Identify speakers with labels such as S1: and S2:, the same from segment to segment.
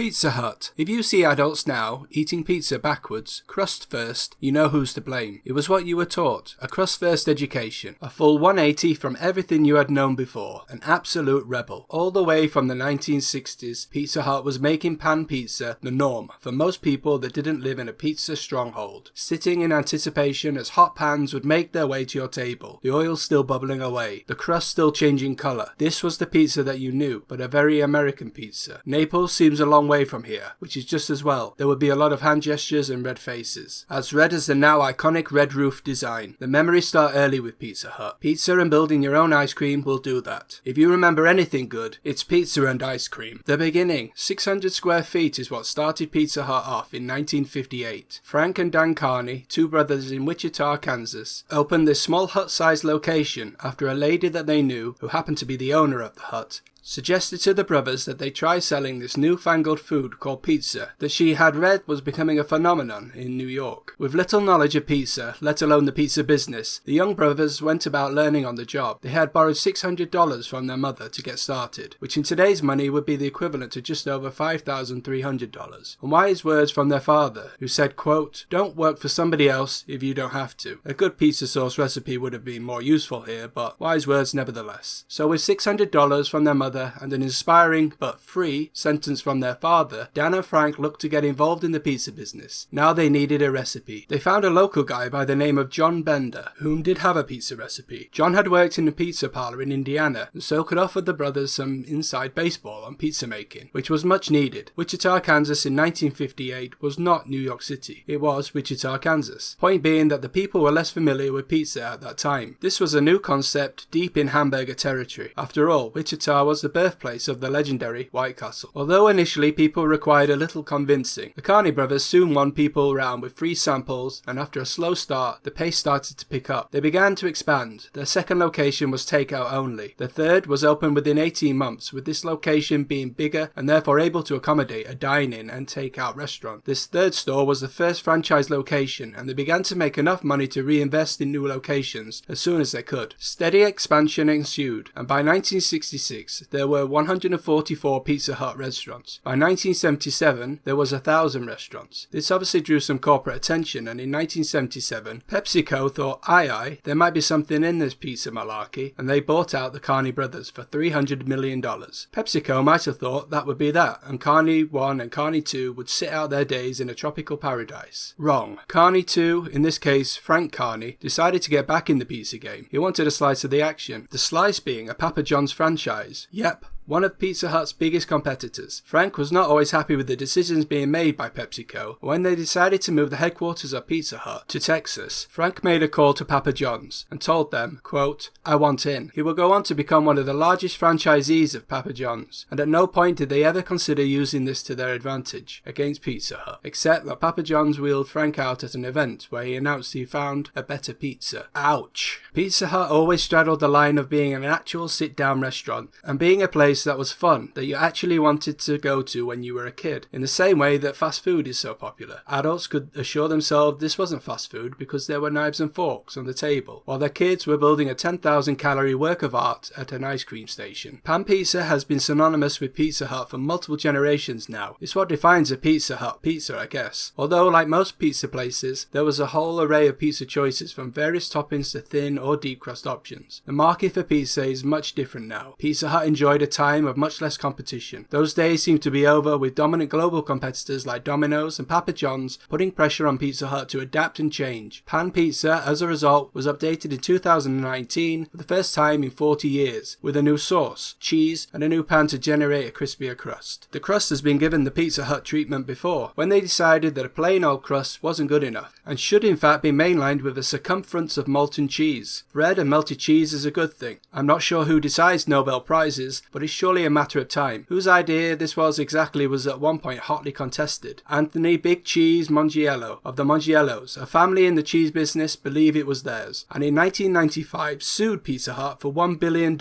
S1: Pizza Hut. If you see adults now eating pizza backwards, crust first, you know who's to blame. It was what you were taught. A crust first education. A full 180 from everything you had known before. An absolute rebel. All the way from the 1960s, Pizza Hut was making pan pizza the norm for most people that didn't live in a pizza stronghold. Sitting in anticipation as hot pans would make their way to your table. The oil still bubbling away. The crust still changing colour. This was the pizza that you knew, but a very American pizza. Naples seems a long way from here, which is just as well. There would be a lot of hand gestures and red faces. As red as the now iconic red roof design. The memories start early with Pizza Hut. Pizza and building your own ice cream will do that. If you remember anything good, it's pizza and ice cream. The beginning. 600 square feet is what started Pizza Hut off in 1958. Frank and Dan Carney, two brothers in Wichita, Kansas, opened this small hut-sized location after a lady that they knew, who happened to be the owner of the hut, suggested to the brothers that they try selling this newfangled food called pizza that she had read was becoming a phenomenon in New York. With little knowledge of pizza, let alone the pizza business, the young brothers went about learning on the job. They had borrowed $600 from their mother to get started, which in today's money would be the equivalent to just over $5,300. And wise words from their father, who said, quote, "Don't work for somebody else if you don't have to." A good pizza sauce recipe would have been more useful here, but wise words nevertheless. So with $600 from their mother and an inspiring but free sentence from their father, Dan and Frank looked to get involved in the pizza business. Now they needed a recipe. They found a local guy by the name of John Bender, whom did have a pizza recipe. John had worked in a pizza parlor in Indiana, and so could offer the brothers some inside baseball on pizza making, which was much needed. Wichita, Kansas in 1958 was not New York City. It was Wichita, Kansas. Point being that the people were less familiar with pizza at that time. This was a new concept deep in hamburger territory. After all, Wichita was the birthplace of the legendary White Castle. Although initially people required a little convincing, the Carney brothers soon won people around with free samples, and after a slow start, the pace started to pick up. They began to expand. Their second location was takeout only. The third was opened within 18 months, with this location being bigger and therefore able to accommodate a dine-in and takeout restaurant. This third store was the first franchise location, and they began to make enough money to reinvest in new locations as soon as they could. Steady expansion ensued, and by 1966, there were 144 Pizza Hut restaurants. By 1977, there was 1,000 restaurants. This obviously drew some corporate attention, and in 1977, PepsiCo thought, aye, there might be something in this pizza malarkey, and they bought out the Carney brothers for $300 million. PepsiCo might have thought that would be that, and Carney 1 and Carney 2 would sit out their days in a tropical paradise. Wrong. Carney 2, in this case Frank Carney, decided to get back in the pizza game. He wanted a slice of the action, the slice being a Papa John's franchise. Yep, one of Pizza Hut's biggest competitors. Frank was not always happy with the decisions being made by PepsiCo. When they decided to move the headquarters of Pizza Hut to Texas, Frank made a call to Papa John's and told them, quote, "I want in." He would go on to become one of the largest franchisees of Papa John's, and at no point did they ever consider using this to their advantage against Pizza Hut, except that Papa John's wheeled Frank out at an event where he announced he found a better pizza. Ouch. Pizza Hut always straddled the line of being an actual sit-down restaurant and being a place that was fun, that you actually wanted to go to when you were a kid, in the same way that fast food is so popular. Adults could assure themselves this wasn't fast food because there were knives and forks on the table, while their kids were building a 10,000 calorie work of art at an ice cream station. Pan pizza has been synonymous with Pizza Hut for multiple generations now. It's what defines a Pizza Hut pizza, I guess. Although, like most pizza places, there was a whole array of pizza choices from various toppings to thin or deep crust options. The market for pizza is much different now. Pizza Hut enjoyed a time of much less competition. Those days seem to be over, with dominant global competitors like Domino's and Papa John's putting pressure on Pizza Hut to adapt and change. Pan pizza, as a result, was updated in 2019 for the first time in 40 years, with a new sauce, cheese, and a new pan to generate a crispier crust. The crust has been given the Pizza Hut treatment before, when they decided that a plain old crust wasn't good enough, and should in fact be mainlined with a circumference of molten cheese. Bread and melted cheese is a good thing. I'm not sure who decides Nobel Prizes, but it's surely a matter of time. Whose idea this was exactly was at one point hotly contested. Anthony Big Cheese Mongiello of the Mongiellos, a family in the cheese business, believe it was theirs, and in 1995 sued Pizza Hut for $1 billion.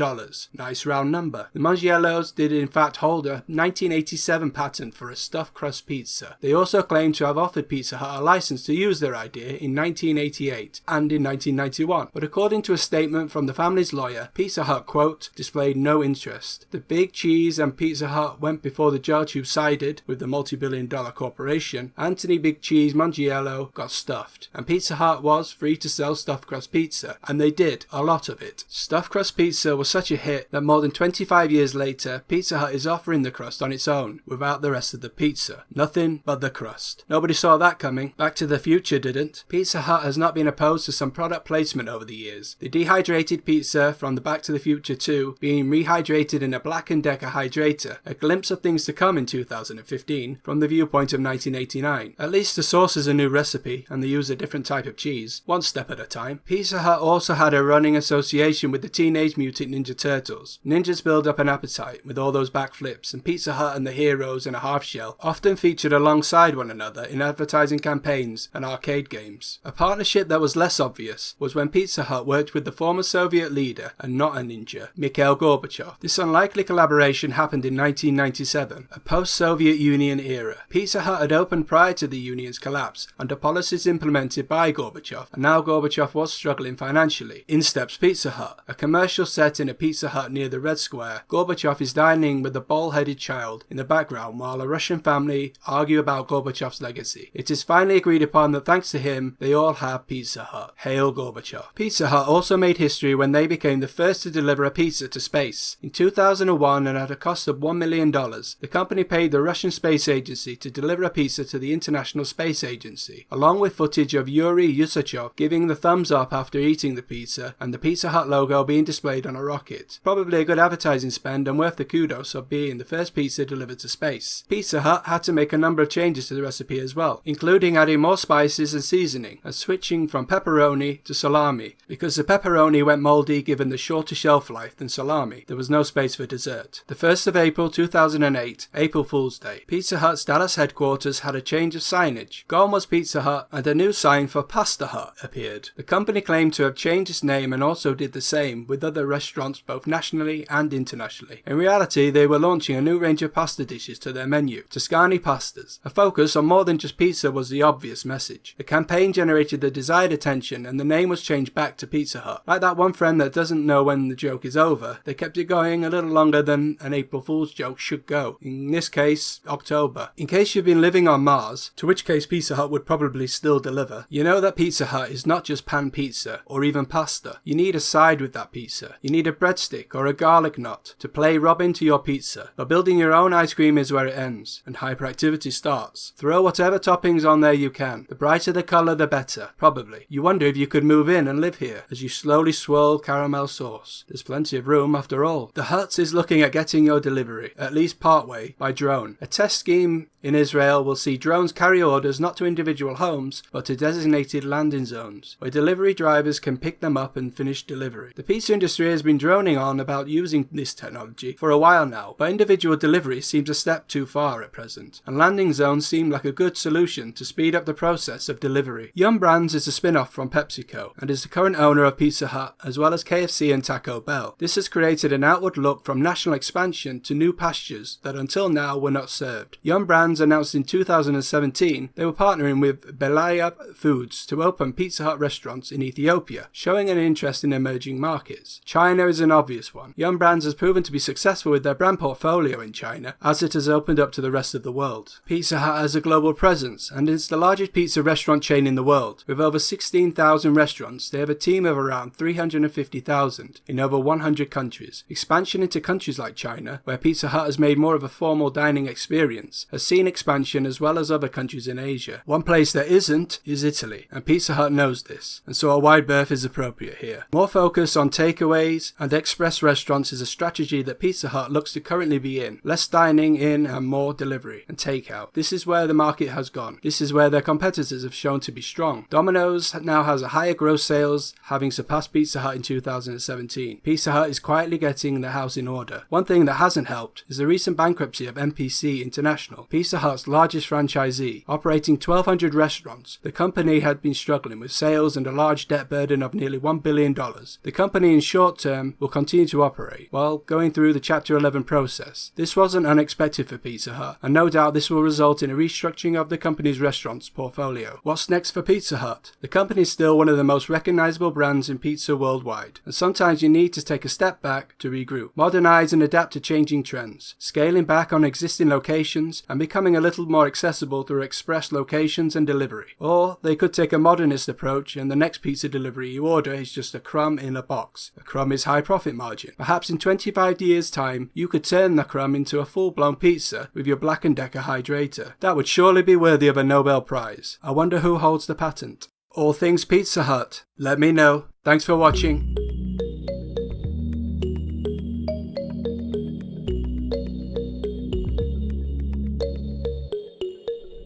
S1: Nice round number. The Mongiellos did in fact hold a 1987 patent for a stuffed crust pizza. They also claim to have offered Pizza Hut a license to use their idea in 1988 and in 1991, but according to a statement from the family's lawyer, Pizza Hut, quote, displayed no interest. The Big Cheese and Pizza Hut went before the judge who sided with the multi-billion-dollar corporation. Anthony Big Cheese Mangiello got stuffed, and Pizza Hut was free to sell stuffed crust pizza, and they did, a lot of it. Stuffed crust pizza was such a hit that more than 25 years later, Pizza Hut is offering the crust on its own, without the rest of the pizza. Nothing but the crust. Nobody saw that coming. Back to the Future didn't. Pizza Hut has not been opposed to some product placement over the years. The dehydrated pizza from the Back to the Future 2 being rehydrated in a Black & Decker hydrator, a glimpse of things to come in 2015 from the viewpoint of 1989. At least the sauce is a new recipe and they use a different type of cheese, one step at a time. Pizza Hut also had a running association with the Teenage Mutant Ninja Turtles. Ninjas build up an appetite with all those backflips, and Pizza Hut and the heroes in a half shell often featured alongside one another in advertising campaigns and arcade games. A partnership that was less obvious was when Pizza Hut worked with the former Soviet leader and not a ninja, Mikhail Gorbachev. This unlikely collaboration happened in 1997, a post-Soviet Union era. Pizza Hut had opened prior to the Union's collapse under policies implemented by Gorbachev, and now Gorbachev was struggling financially. In steps Pizza Hut, a commercial set in a Pizza Hut near the Red Square. Gorbachev is dining with a bald-headed child in the background while a Russian family argue about Gorbachev's legacy. It is finally agreed upon that thanks to him, they all have Pizza Hut. Hail Gorbachev. Pizza Hut also made history when they became the first to deliver a pizza to space. In 2001, and at a cost of $1 million, the company paid the Russian Space Agency to deliver a pizza to the International Space Agency, along with footage of Yuri Usachov giving the thumbs up after eating the pizza and the Pizza Hut logo being displayed on a rocket. Probably a good advertising spend and worth the kudos of being the first pizza delivered to space. Pizza Hut had to make a number of changes to the recipe as well, including adding more spices and seasoning and switching from pepperoni to salami, because the pepperoni went mouldy given the shorter shelf life than salami. There was no space for dessert. The 1st of April 2008, April Fool's Day, Pizza Hut's Dallas headquarters had a change of signage. Gone was Pizza Hut and a new sign for Pasta Hut appeared. The company claimed to have changed its name and also did the same with other restaurants both nationally and internationally. In reality, they were launching a new range of pasta dishes to their menu, Tuscany pastas. A focus on more than just pizza was the obvious message. The campaign generated the desired attention and the name was changed back to Pizza Hut. Like that one friend that doesn't know when the joke is over, they kept it going a little longer than an April Fool's joke should go. In this case, October. In case you've been living on Mars, to which case Pizza Hut would probably still deliver, you know that Pizza Hut is not just pan pizza or even pasta. You need a side with that pizza. You need a breadstick or a garlic knot to play Robin to your pizza. But building your own ice cream is where it ends and hyperactivity starts. Throw whatever toppings on there you can. The brighter the colour the better, probably. You wonder if you could move in and live here as you slowly swirl caramel sauce. There's plenty of room after all. The Hut is looking at getting your delivery, at least partway, by drone. A test scheme in Israel will see drones carry orders not to individual homes but to designated landing zones where delivery drivers can pick them up and finish delivery. The pizza industry has been droning on about using this technology for a while now, but individual delivery seems a step too far at present, and landing zones seem like a good solution to speed up the process of delivery. Yum Brands is a spin-off from PepsiCo and is the current owner of Pizza Hut as well as KFC and Taco Bell. This has created an outward look from national expansion to new pastures that until now were not served. Yum Brands announced in 2017 they were partnering with Belaya Foods to open Pizza Hut restaurants in Ethiopia, showing an interest in emerging markets. China is an obvious one. Yum Brands has proven to be successful with their brand portfolio in China as it has opened up to the rest of the world. Pizza Hut has a global presence and is the largest pizza restaurant chain in the world. With over 16,000 restaurants, they have a team of around 350,000 in over 100 countries. Expansion into countries like China, where Pizza Hut has made more of a formal dining experience, has seen expansion as well as other countries in Asia. One place that isn't is Italy, and Pizza Hut knows this, and so a wide berth is appropriate here. More focus on takeaways and express restaurants is a strategy that Pizza Hut looks to currently be in. Less dining in and more delivery and takeout. This is where the market has gone. This is where their competitors have shown to be strong. Domino's now has a higher gross sales, having surpassed Pizza Hut in 2017. Pizza Hut is quietly getting the house in order. One thing that hasn't helped is the recent bankruptcy of MPC International, Pizza Hut's largest franchisee. Operating 1,200 restaurants, the company had been struggling with sales and a large debt burden of nearly $1 billion. The company in short term will continue to operate while going through the Chapter 11 process. This wasn't unexpected for Pizza Hut, and no doubt this will result in a restructuring of the company's restaurants portfolio. What's next for Pizza Hut? The company is still one of the most recognizable brands in pizza worldwide, and sometimes you need to take a step back to regroup. Modern modernize and adapt to changing trends, scaling back on existing locations and becoming a little more accessible through express locations and delivery. Or they could take a modernist approach and the next pizza delivery you order is just a crumb in a box. A crumb is high profit margin. Perhaps in 25 years time you could turn the crumb into a full-blown pizza with your Black & Decker hydrator. That would surely be worthy of a Nobel Prize. I wonder who holds the patent. All things Pizza Hut. Let me know. Thanks for watching.